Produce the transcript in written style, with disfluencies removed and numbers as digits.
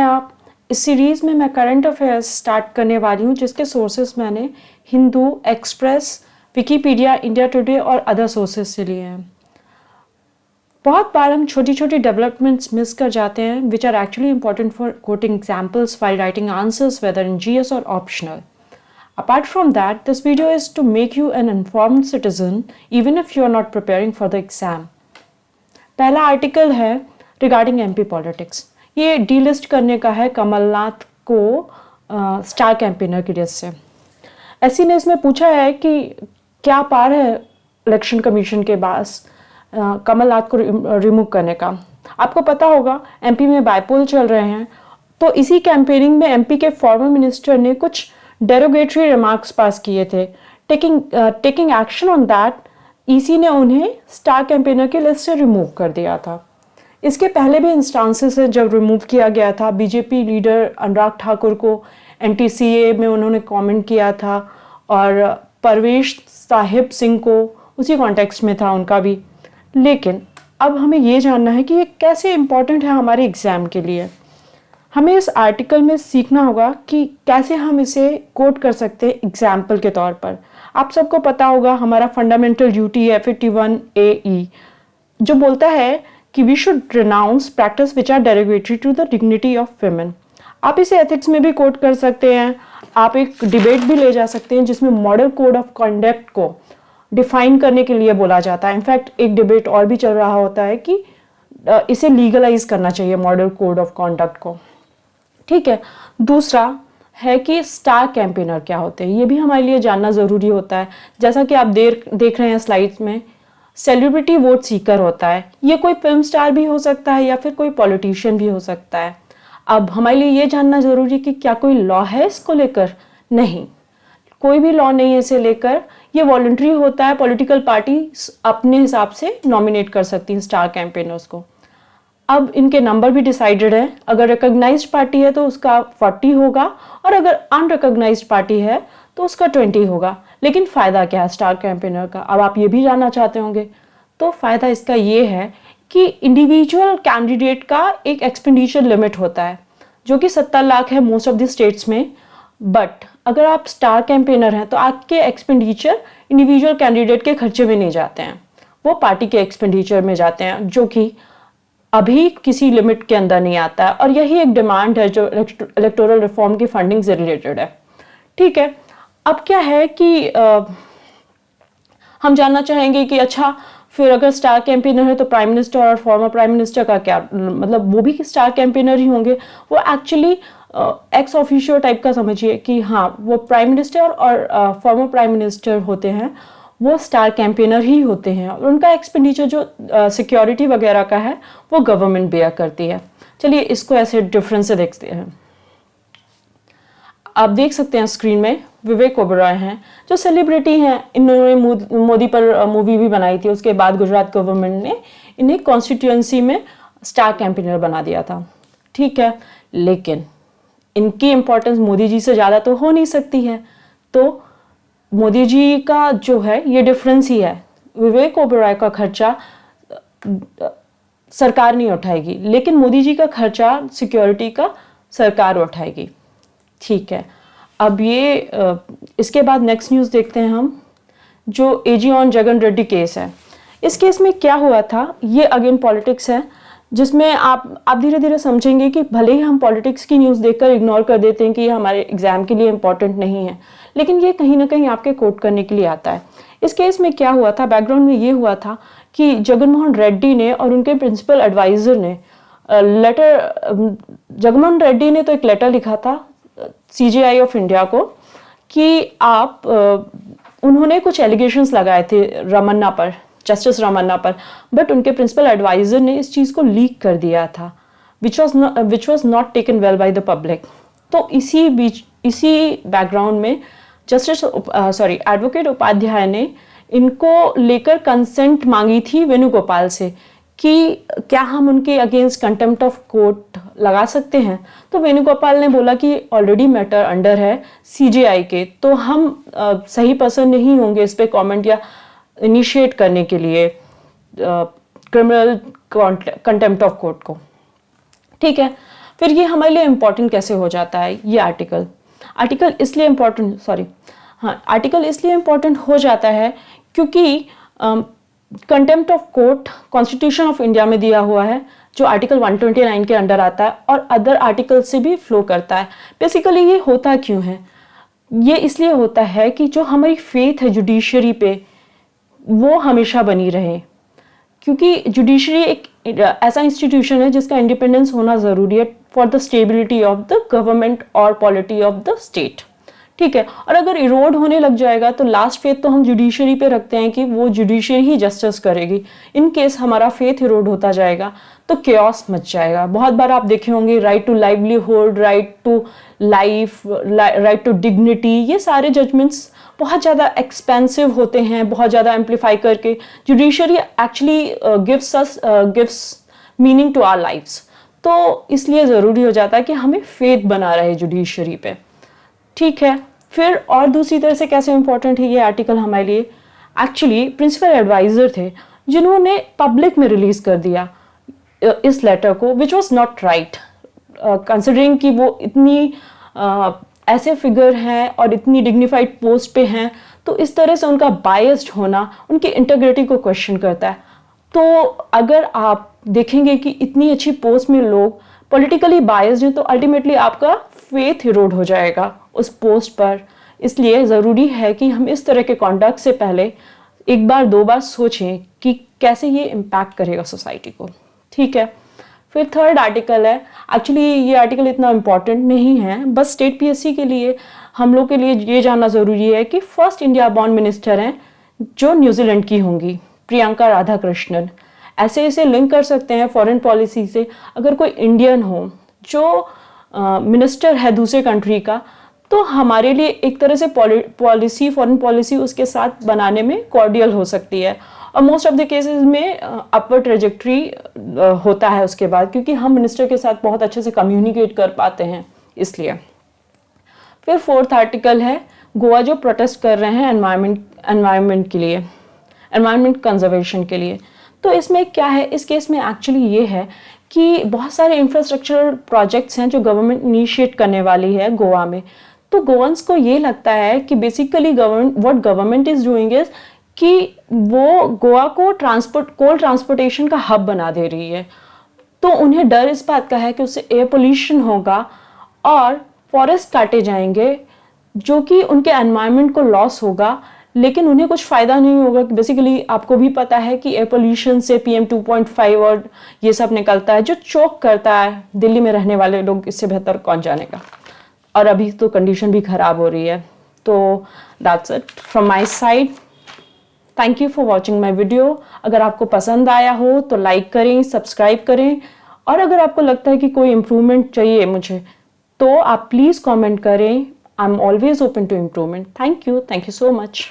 आप इस सीरीज़ में मैं करंट अफेयर्स स्टार्ट करने वाली हूँ जिसके सोर्सेस मैंने Hindu, express, Wikipedia, India today और अदर सोर्सेस से लिए हैं। बहुत बार हम छोटी छोटी डेवलपमेंट्स मिस कर जाते हैं which are actually important for quoting examples while writing answers whether in GS or optional. Apart from that, this video is to make you an informed citizen even if you are not preparing for the exam. पहला article है regarding MP politics. ये delist करने का है कमलनाथ को star campaigner की list से। SC ने इसमें पूछा है कि क्या पार है इलेक्शन कमीशन के पास कमलनाथ को रिमूव करने का। आपको पता होगा एमपी में बाईपोल चल रहे हैं, तो इसी कैंपेनिंग में एमपी के फॉर्मर मिनिस्टर ने कुछ डेरोगेटरी रिमार्क्स पास किए थे। Taking action on that, EC ने उन्हें स्टार कैंपेनर की लिस्ट से रिमूव कर दिया था। इसके पहले भी इंस्टांसेस हैं जब रिमूव किया गया था। बीजेपी लीडर अनुराग ठाकुर को एनटीसीए में उन्होंने कमेंट किया था और परवेश साहिब सिंह को उसी कॉन्टेक्स्ट में था उनका भी। लेकिन अब हमें ये जानना है कि ये कैसे इम्पोर्टेंट है हमारे एग्ज़ाम के लिए। हमें इस आर्टिकल में सीखना होगा कि कैसे हम इसे कोट कर सकते हैं एग्जाम्पल के तौर पर। आप सबको पता होगा हमारा फंडामेंटल ड्यूटी है 51AE जो बोलता है कि we should renounce practice which are derogatory to the dignity of women. आप इसे एथिक्स में भी कोट कर सकते हैं। आप एक डिबेट भी ले जा सकते हैं जिसमें मॉडल कोड ऑफ कंडक्ट को डिफाइन करने के लिए बोला जाता है। इनफैक्ट एक डिबेट और भी चल रहा होता है कि इसे लीगलाइज करना चाहिए मॉडल कोड ऑफ कंडक्ट को। ठीक है। दूसरा है कि स्टार कैंपेनर क्या होते हैं, ये भी हमारे लिए जानना ज़रूरी होता है। जैसा कि आप देख रहे हैं स्लाइड्स में, सेलिब्रिटी वोट सीकर होता है। ये कोई फिल्म स्टार भी हो सकता है या फिर कोई पॉलिटिशियन भी हो सकता है। अब हमारे लिए ये जानना ज़रूरी है कि क्या कोई लॉ है इसको लेकर। नहीं, कोई भी लॉ नहीं है इसे लेकर। ये वॉलंटरी होता है, पॉलिटिकल पार्टी अपने हिसाब से नॉमिनेट कर सकती हैं स्टार कैंपेनर्स को। अब इनके नंबर भी डिसाइडेड है। अगर रिकॉग्नाइज्ड पार्टी है तो उसका 40 होगा और अगर अनरिकॉग्नाइज्ड पार्टी है तो उसका 20 होगा। लेकिन फ़ायदा क्या है स्टार कैंपेनर का, अब आप ये भी जानना चाहते होंगे। तो फ़ायदा इसका ये है कि इंडिविजुअल कैंडिडेट का एक एक्सपेंडिचर लिमिट होता है जो कि 70 लाख है मोस्ट ऑफ द स्टेट्स में। बट अगर आप स्टार कैंपेनर हैं तो आपके एक्सपेंडिचर इंडिविजुअल कैंडिडेट के खर्चे में नहीं जाते हैं, वो पार्टी के एक्सपेंडिचर में जाते हैं, जो कि अभी किसी लिमिट के अंदर नहीं आता है। और यही एक डिमांड है जो इलेक्टोरल रिफॉर्म की फंडिंग से रिलेटेड है। ठीक है। अब क्या है कि हम जानना चाहेंगे कि अच्छा फिर अगर स्टार कैंपेनर है तो प्राइम मिनिस्टर और फॉर्मर प्राइम मिनिस्टर का क्या मतलब, वो भी स्टार कैंपेनर ही होंगे। वो एक्चुअली एक्स ऑफिशियो टाइप का समझिए कि हाँ, वो प्राइम मिनिस्टर और फॉर्मर प्राइम मिनिस्टर होते हैं, वो स्टार कैंपेनर ही होते हैं और उनका एक्सपेंडिचर जो सिक्योरिटी वगैरह का है वो गवर्नमेंट बेयर करती है। चलिए इसको ऐसे डिफरेंस से देखते हैं। आप देख सकते हैं स्क्रीन में विवेक ओबेरॉय हैं जो सेलिब्रिटी हैं। इन्होंने मोदी पर मूवी भी बनाई थी। उसके बाद गुजरात गवर्नमेंट ने इन्हें कॉन्स्टिट्यूएंसी में स्टार कैंपेनर बना दिया था। ठीक है। लेकिन इनकी इम्पोर्टेंस मोदी जी से ज़्यादा तो हो नहीं सकती है, तो मोदी जी का जो है ये डिफरेंस ही है। विवेक ओबेरॉय का खर्चा सरकार नहीं उठाएगी, लेकिन मोदी जी का खर्चा सिक्योरिटी का सरकार उठाएगी। ठीक है। अब ये इसके बाद नेक्स्ट न्यूज़ देखते हैं हम, जो एजी ऑन जगन रेड्डी केस है। इस केस में क्या हुआ था, ये अगेन पॉलिटिक्स है जिसमें आप धीरे धीरे समझेंगे कि भले ही हम पॉलिटिक्स की न्यूज़ देखकर इग्नोर कर देते हैं कि ये हमारे एग्जाम के लिए इम्पॉर्टेंट नहीं है, लेकिन ये कहीं ना कहीं आपके कोट करने के लिए आता है। इस केस में क्या हुआ था, बैकग्राउंड में ये हुआ था कि जगनमोहन रेड्डी ने और उनके प्रिंसिपल एडवाइज़र ने जगनमोहन रेड्डी ने तो एक लेटर लिखा था CJI ऑफ इंडिया को कि उन्होंने कुछ एलिगेशंस लगाए थे रमन्ना पर, जस्टिस रमन्ना पर, बट उनके प्रिंसिपल एडवाइज़र ने इस चीज़ को लीक कर दिया था which was not taken well by the public. तो इसी बैकग्राउंड में एडवोकेट उपाध्याय ने इनको लेकर कंसेंट मांगी थी वेणुगोपाल से कि क्या हम उनके अगेंस्ट कंटेम्प्ट ऑफ कोर्ट लगा सकते हैं। तो वेणुगोपाल ने बोला कि ऑलरेडी मैटर अंडर है CJI के, तो हम सही पर्सन नहीं होंगे इस पर कमेंट या इनिशिएट करने के लिए क्रिमिनल कंटेम्प्ट ऑफ कोर्ट को। ठीक है। फिर ये हमारे लिए इम्पॉर्टेंट कैसे हो जाता है ये आर्टिकल इसलिए इम्पॉर्टेंट हो जाता है क्योंकि contempt of court constitution of India में दिया हुआ है, जो आर्टिकल 129 के अंडर आता है और अदर आर्टिकल से भी फ्लो करता है। बेसिकली ये होता क्यों है? ये इसलिए होता है कि जो हमारी फेथ है जुडिशरी पे वो हमेशा बनी रहे, क्योंकि जुडिशरी एक ऐसा इंस्टीट्यूशन है जिसका इंडिपेंडेंस होना ज़रूरी है for the stability of the government और पॉलिटी ऑफ द स्टेट। ठीक है, और अगर इरोड होने लग जाएगा तो लास्ट फेथ तो हम जुडिशरी पे रखते हैं कि वो जुडिशरी ही जस्टिस करेगी। इन केस हमारा फेथ इरोड होता जाएगा तो केओस मच जाएगा। बहुत बार आप देखे होंगे right to livelihood, right to life, right to dignity, ये सारे जजमेंट्स बहुत ज़्यादा एक्सपेंसिव होते हैं, बहुत ज़्यादा एम्पलीफाई करके judiciary actually gives meaning to our lifes. तो इसलिए ज़रूरी हो जाता है कि हमें फेथ बना रहे जुडिशरी पे। ठीक है, फिर और दूसरी तरह से कैसे इंपॉर्टेंट है ये आर्टिकल हमारे लिए? एक्चुअली प्रिंसिपल एडवाइज़र थे जिन्होंने पब्लिक में रिलीज़ कर दिया इस लेटर को, which was not right considering कि वो इतनी ऐसे फिगर हैं और इतनी डिग्निफाइड पोस्ट पे हैं, तो इस तरह से उनका बायस्ड होना उनकी इंटीग्रिटी को क्वेश्चन करता है। तो अगर आप देखेंगे कि इतनी अच्छी पोस्ट में लोग पॉलिटिकली बायस्ड हैं तो अल्टीमेटली आपका फेथ इरोड हो जाएगा उस पोस्ट पर। इसलिए ज़रूरी है कि हम इस तरह के कॉन्डक्ट से पहले एक बार दो बार सोचें कि कैसे ये इम्पैक्ट करेगा सोसाइटी को। ठीक है, फिर थर्ड आर्टिकल है। एक्चुअली ये आर्टिकल इतना इम्पॉर्टेंट नहीं है, बस स्टेट पीएससी के लिए हम लोग के लिए ये जानना ज़रूरी है कि फर्स्ट इंडिया बॉर्न मिनिस्टर हैं जो न्यूजीलैंड की होंगी, प्रियंका राधाकृष्णन। ऐसे इसे लिंक कर सकते हैं फॉरेन पॉलिसी से। अगर कोई इंडियन हो जो मिनिस्टर है दूसरे कंट्री का, तो हमारे लिए एक तरह से पॉलिसी, फॉरेन पॉलिसी उसके साथ बनाने में कॉर्डियल हो सकती है। और मोस्ट ऑफ द केसेस में अपवर्ड ट्रेजेक्ट्री होता है उसके बाद, क्योंकि हम मिनिस्टर के साथ बहुत अच्छे से कम्युनिकेट कर पाते हैं। इसलिए फिर फोर्थ आर्टिकल है गोवा जो प्रोटेस्ट कर रहे हैं एनवायरनमेंट के लिए, एनवायरनमेंट कंजर्वेशन के लिए। तो इसमें क्या है, इस केस में एक्चुअली ये है कि बहुत सारे इंफ्रास्ट्रक्चर प्रोजेक्ट्स हैं जो गवर्नमेंट इनिशिएट करने वाली है गोवा में। तो गोवंस को ये लगता है कि basically government is doing is कि वो गोवा को कोल ट्रांसपोर्टेशन का हब बना दे रही है। तो उन्हें डर इस बात का है कि उससे एयर पोल्यूशन होगा और फॉरेस्ट काटे जाएंगे, जो कि उनके एनवायरनमेंट को लॉस होगा, लेकिन उन्हें कुछ फ़ायदा नहीं होगा। बेसिकली आपको भी पता है कि एयर पोल्यूशन से PM 2.5 और ये सब निकलता है जो चोक करता है। दिल्ली में रहने वाले लोग इससे बेहतर कौन जानेगा, और अभी तो कंडीशन भी ख़राब हो रही है। तो that's it from my side. Thank you for watching my video. अगर आपको पसंद आया हो तो लाइक करें, सब्सक्राइब करें, और अगर आपको लगता है कि कोई इम्प्रूवमेंट चाहिए मुझे तो आप प्लीज़ कमेंट करें। I am always open to improvement. Thank you so much.